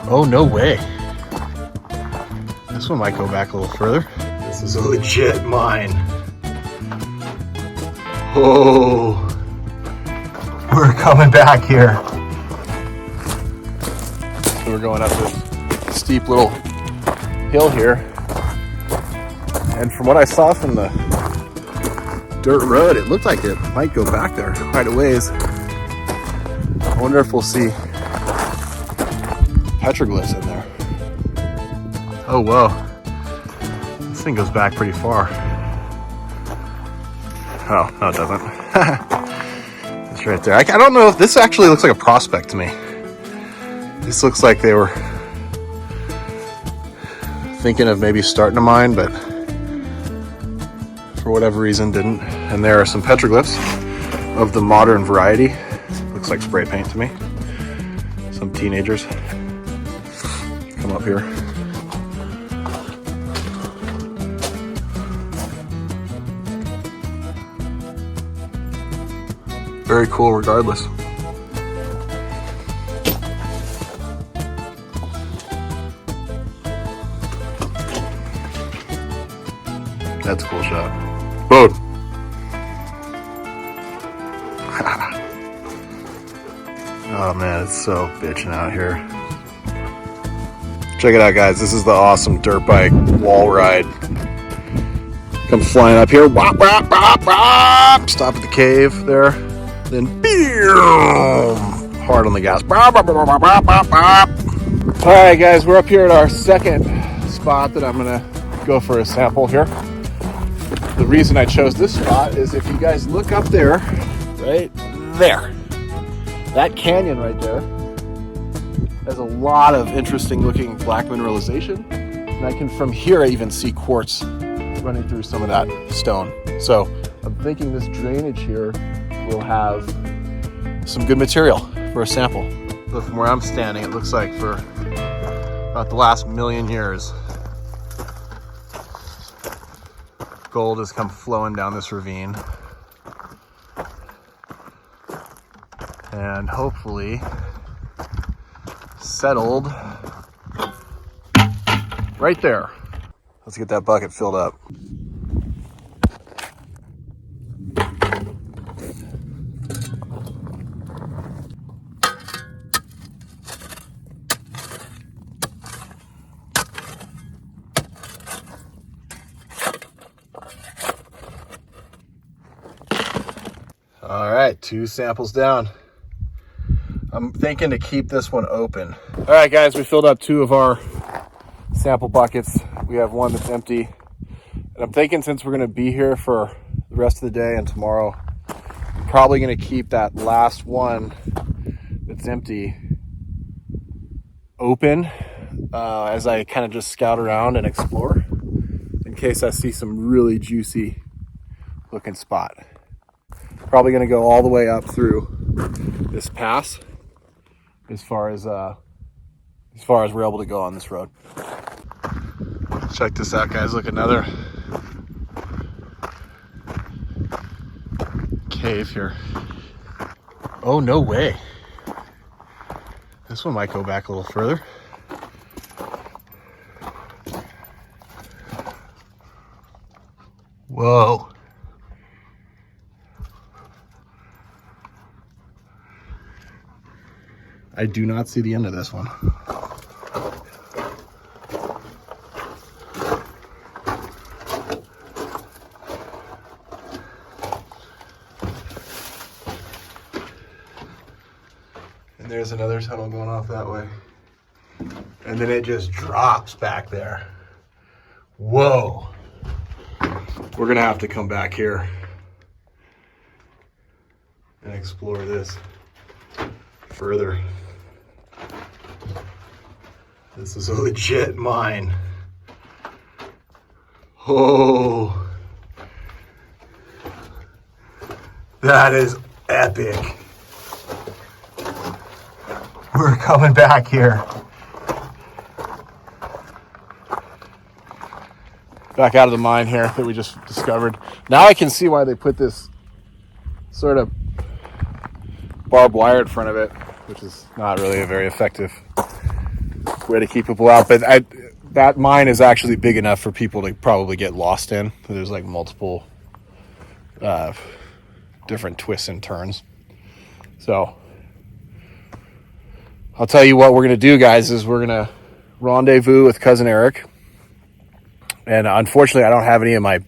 Oh, no way. This one might go back a little further. This is a legit mine. Oh, we're coming back here. So we're going up this steep little hill here. And from what I saw from the dirt road, it looked like it might go back there quite a ways. I wonder if we'll see petroglyphs in there. Oh, whoa. This thing goes back pretty far. Oh, no, it doesn't. It's right there. I don't know if this actually looks like a prospect to me. This looks like they were thinking of maybe starting a mine, but for whatever reason didn't. And there are some petroglyphs of the modern variety. Looks like spray paint to me. Some teenagers come up here. Very cool regardless. That's a cool shot. Boom. Oh man, it's so bitching out here. Check it out, guys. This is the awesome dirt bike wall ride. Comes flying up here. Wop, wop, wop, wop. Stop at the cave there. Then hard on the gas. All right, guys, we're up here at our second spot that I'm gonna go for a sample here. The reason I chose this spot is if you guys look up there, right there, that canyon right there has a lot of interesting looking black mineralization. And I can, from here, I even see quartz running through some of that stone. So I'm thinking this drainage here will have some good material for a sample. So from where I'm standing, it looks like for about the last 1,000,000 years, gold has come flowing down this ravine. And hopefully settled right there. Let's get that bucket filled up. All right, 2 samples down. I'm thinking to keep this one open. All right, guys, we filled up 2 of our sample buckets. We have one that's empty. And I'm thinking since we're gonna be here for the rest of the day and tomorrow, I'm probably gonna keep that last one that's empty open as I kind of just scout around and explore in case I see some really juicy looking spot. Probably gonna go all the way up through this pass as far as we're able to go on this road. Check this out, guys. Look, another cave here. Oh, no way. This one might go back a little further. Whoa. I do not see the end of this one. And there's another tunnel going off that way. And then it just drops back there. Whoa. We're gonna have to come back here and explore this further. This is a legit mine. Oh, that is epic. We're coming back here. Back out of the mine here that we just discovered. Now I can see why they put this sort of barbed wire in front of it, which is not really a very effective way to keep people out. But that mine is actually big enough for people to probably get lost in. There's like multiple different twists and turns. So I'll tell you what we're going to do, guys, is we're going to rendezvous with Cousin Eric. And unfortunately, I don't have any of my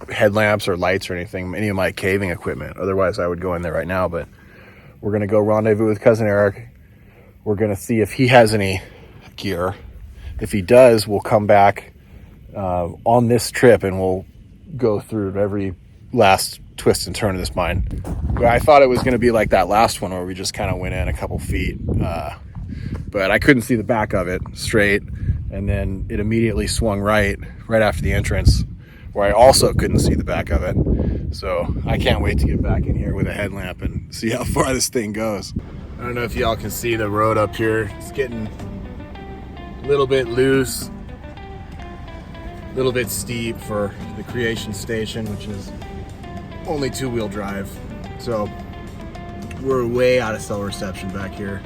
headlamps or lights or anything, any of my caving equipment. Otherwise, I would go in there right now. But we're going to go rendezvous with Cousin Eric. We're going to see if he has any gear. If he does, we'll come back on this trip and we'll go through every last twist and turn of this mine. I thought it was going to be like that last one where we just kind of went in a couple feet. But I couldn't see the back of it straight. And then it immediately swung right after the entrance, where I also couldn't see the back of it. So I can't wait to get back in here with a headlamp and see how far this thing goes. I don't know if y'all can see the road up here. It's getting a little bit loose, a little bit steep for the Creation Station, which is only 2-wheel drive. So we're way out of cell reception back here.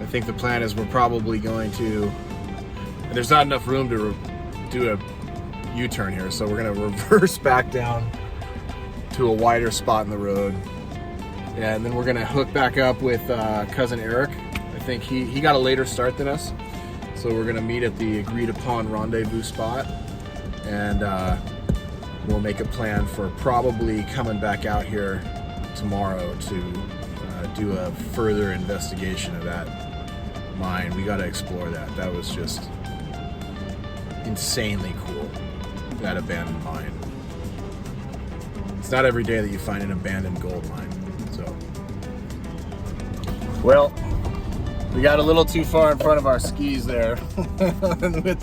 I think the plan is we're probably going to, and there's not enough room to do a U-turn here, so we're going to reverse back down to a wider spot in the road, and then we're going to hook back up with Cousin Eric. I think he got a later start than us, so we're going to meet at the agreed upon rendezvous spot, and we'll make a plan for probably coming back out here tomorrow to do a further investigation of that mine. We got to explore that. That was just insanely cool, that abandoned mine. It's not every day that you find an abandoned gold mine. So, well, we got a little too far in front of our skis there with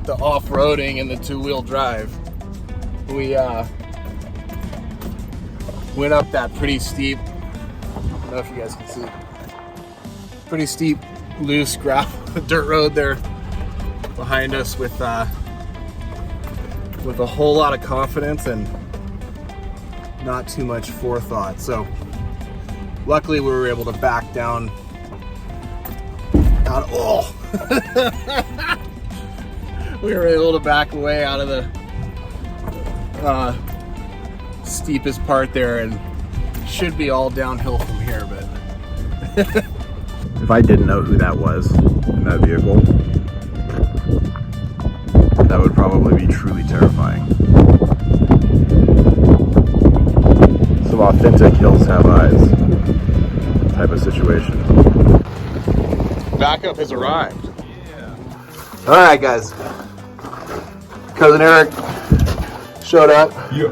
the off-roading and the 2-wheel drive. We went up that pretty steep, I don't know if you guys can see, pretty steep, loose gravel dirt road there behind us with a whole lot of confidence and not too much forethought. So luckily we were able to back down out. Oh, we were able to back away out of the steepest part there, and should be all downhill from here. But if I didn't know who that was in that vehicle, that would probably be truly terrifying. Some authentic hills have eyes type of situation. Backup has arrived. Yeah. All right, guys. Cousin Eric showed up. Yeah.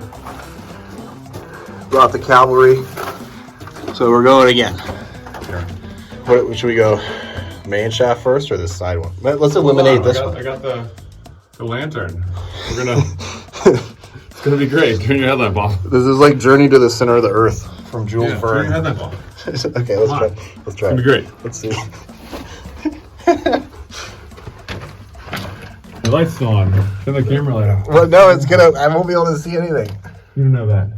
Brought the cavalry. So we're going again. Sure. What should we go? Main shaft first or this side one? Let's eliminate this one. I got the lantern. We're gonna. It's gonna be great. Turn your headlamp off. This is like Journey to the Center of the Earth from Jules Verne. Turn your headlamp off. Okay, let's try. Let's try. It's gonna be great. Let's see. The light's still on. Turn the camera light on. Well, no, it's gonna. I won't be able to see anything. You don't know that.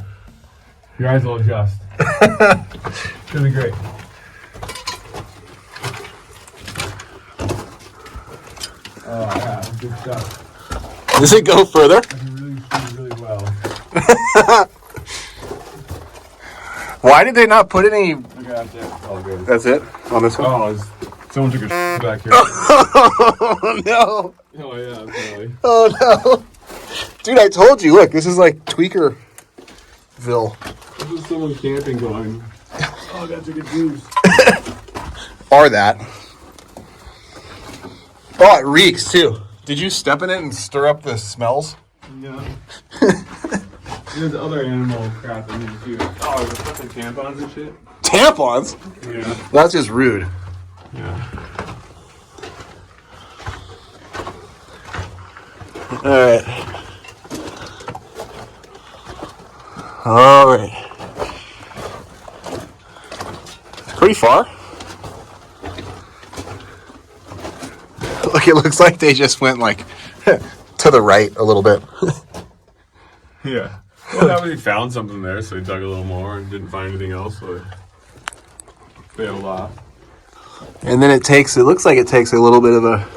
Your eyes will adjust. It's gonna be great. Oh yeah, good stuff. Does it go further? I can really see really well. Why did they not put any? Okay, that's it. All good. That's it on this one. Oh, someone took a back here. Oh no! Oh yeah, really. Oh no! Dude, I told you. Look, this is like Tweakerville. This is someone camping going. Oh, that's a good juice. Or that. Oh, it reeks too. Did you step in it and stir up the smells? Yeah. There's other animal crap in here too. Oh, there's fucking tampons and shit. Tampons? Yeah. That's just rude. Yeah. Alright. Alright. Pretty far. Look, it looks like they just went like to the right a little bit. Yeah. Well, that we found something there, so we dug a little more and didn't find anything else, so they had a lot. And then it looks like it takes a little bit of a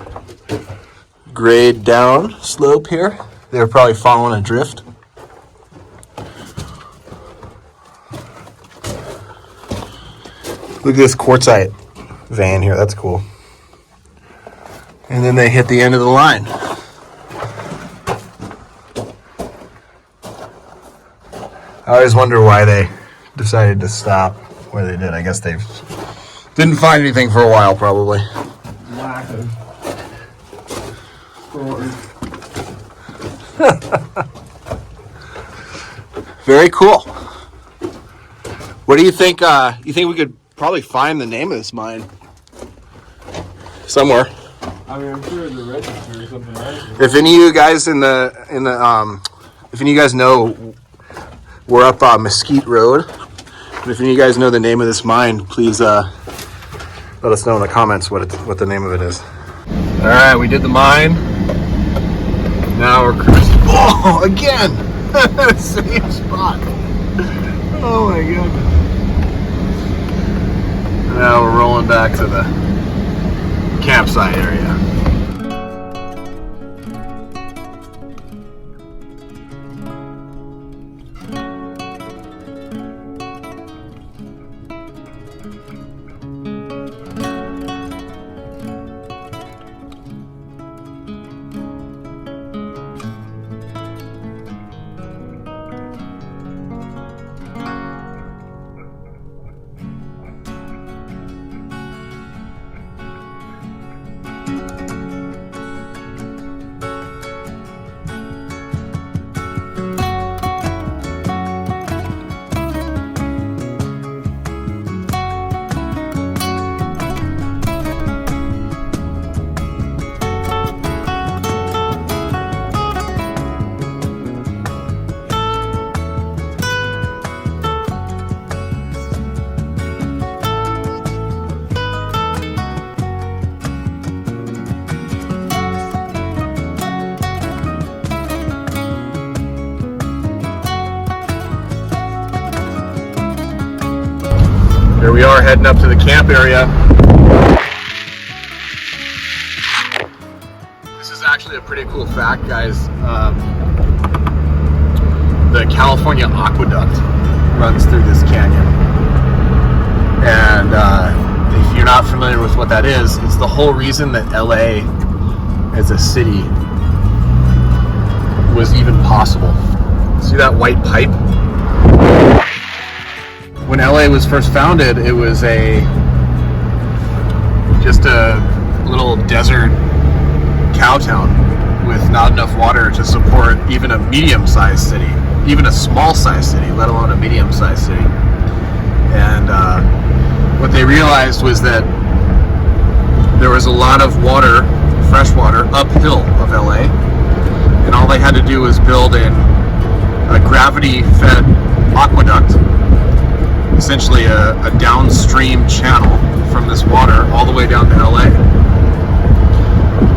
grade down slope here. They're probably following a drift. Look at this quartzite vein here, that's cool. And then they hit the end of the line. I always wonder why they decided to stop where they did. I guess they didn't find anything for a while, probably. Lack of storage. Very cool. What do you think? You think we could probably find the name of this mine somewhere? I mean, I'm sure the register or something, right? If any of you guys if any of you guys know, we're up Mesquite Road. And if any of you guys know the name of this mine, please let us know in the comments what the name of it is. All right, we did the mine. Now we're cruising. Oh, again! Same spot. Oh my goodness. Now we're rolling back to the campsite area. Here we are heading up to the camp area. This is actually a pretty cool fact, guys. The California Aqueduct runs through this canyon. And if you're not familiar with what that is, it's the whole reason that LA as a city was even possible. See that white pipe? When LA was first founded, it was just a little desert cow town with not enough water to support even a medium-sized city, even a small-sized city, let alone a medium-sized city. And what they realized was that there was a lot of water, fresh water, uphill of LA, and all they had to do was build a gravity-fed aqueduct, essentially a downstream channel from this water all the way down to LA.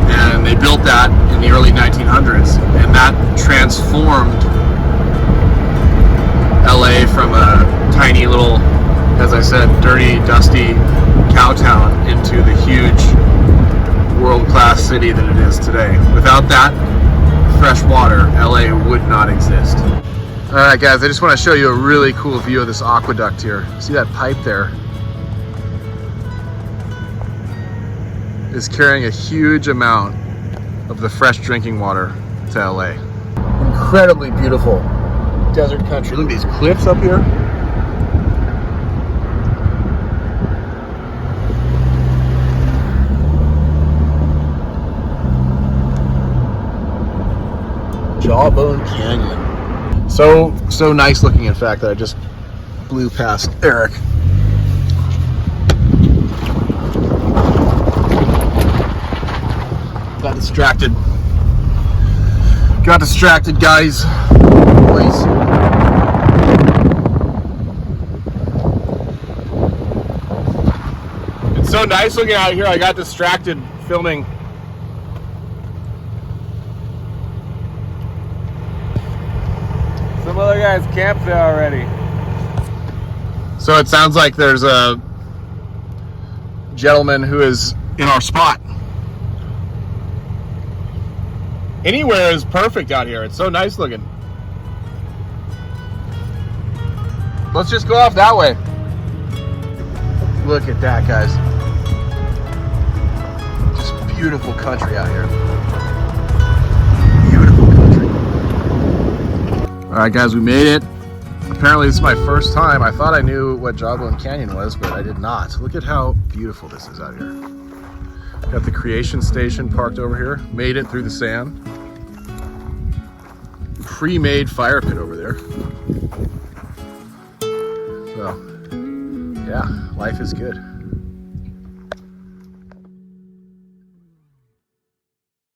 And they built that in the early 1900s, and that transformed LA from a tiny little, as I said, dirty, dusty cow town into the huge world-class city that it is today. Without that fresh water, LA would not exist. Alright guys, I just want to show you a really cool view of this aqueduct here. See that pipe there? It's carrying a huge amount of the fresh drinking water to LA. Incredibly beautiful desert country. Look at these cliffs up here. Jawbone Canyon. So nice looking, in fact, that I just blew past Eric. Got distracted. Got distracted, guys. Boys. It's so nice looking out here, I got distracted filming. Some other guys camped there already. So it sounds like there's a gentleman who is in our spot. Anywhere is perfect out here. It's so nice looking. Let's just go off that way. Look at that, guys. Just beautiful country out here. Beautiful country. All right, guys, we made it. Apparently, this is my first time. I thought I knew what Jawbone Canyon was, but I did not. Look at how beautiful this is out here. Got the creation station parked over here. Made it through the sand. Pre-made fire pit over there. So, yeah, life is good.